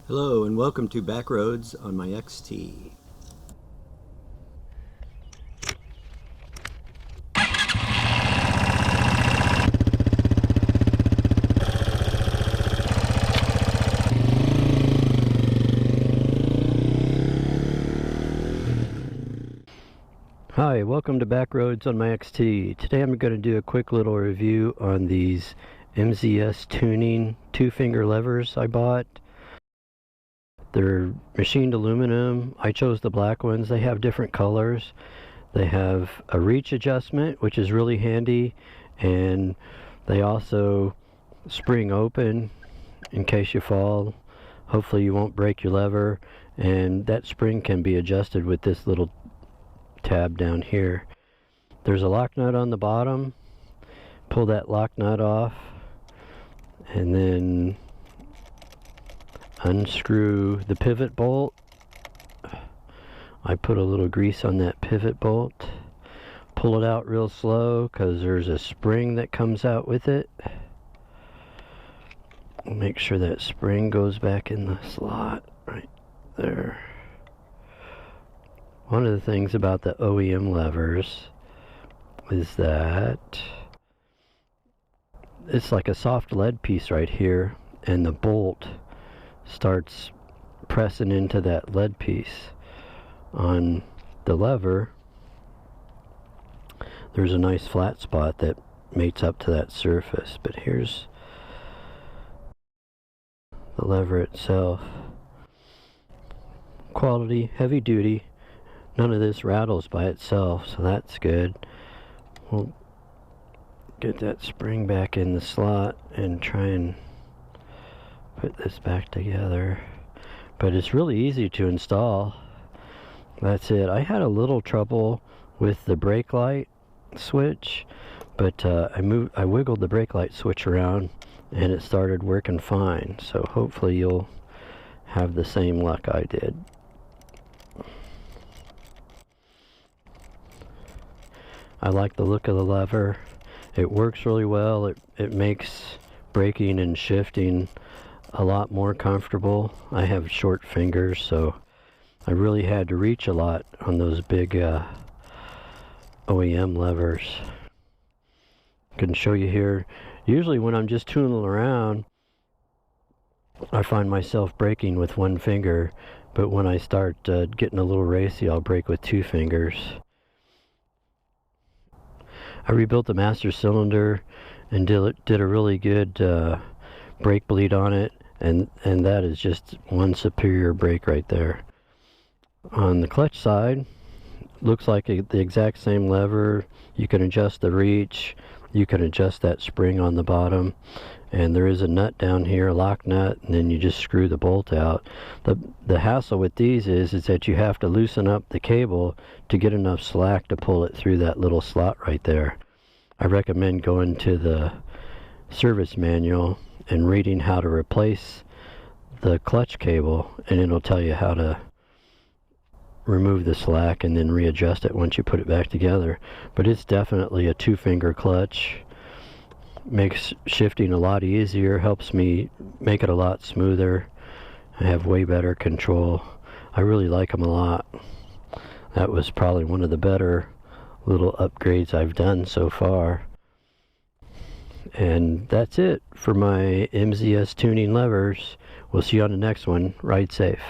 Hello and welcome to Backroads on my XT. Hi, welcome to Backroads on my XT. Today I'm going to do a quick little review on these MZS Tuning 2-finger levers I bought. They're machined aluminum. I chose the black ones. They have different colors. They have a reach adjustment, which is really handy, and they also spring open in case you fall. Hopefully you won't break your lever, and that spring can be adjusted with this little tab down here. There's a lock nut on the bottom. Pull that lock nut off and then unscrew the pivot bolt. I put a little grease on that pivot bolt. Pull it out real slow because there's a spring that comes out with it. Make sure that spring goes back in the slot right there. One of the things about the OEM levers is that it's like a soft lead piece right here, and the bolt starts pressing into that lead piece. On the lever, there's a nice flat spot that mates up to that surface, but here's the lever itself. Quality, heavy duty. None of this rattles by itself, so that's good. We'll get that spring back in the slot and try and put this back together. But it's really easy to install. That's it. I had a little trouble with the brake light switch, but I wiggled the brake light switch around and it started working fine. So hopefully you'll have the same luck I did. I like the look of the lever. It works really well. It makes braking and shifting a lot more comfortable. I have short fingers, so I really had to reach a lot on those big OEM levers. I can show you here. Usually when I'm just tooling around, I find myself braking with one finger, but when I start getting a little racy, I'll brake with two fingers. I rebuilt the master cylinder and did a really good brake bleed on it, and that is just one superior brake right there. On the clutch side, looks like the exact same lever. You can adjust the reach, you can adjust that spring on the bottom, and there is a nut down here, a lock nut, and then you just screw the bolt out. The hassle with these is that you have to loosen up the cable to get enough slack to pull it through that little slot right there. I recommend going to the service manual and reading how to replace the clutch cable, and it'll tell you how to remove the slack and then readjust it once you put it back together. But it's definitely a two-finger clutch. Makes shifting a lot easier, helps me make it a lot smoother. I have way better control. I really like them a lot. That was probably one of the better little upgrades I've done so far. And that's it for my MZS Tuning levers. We'll see you on the next one. Ride safe.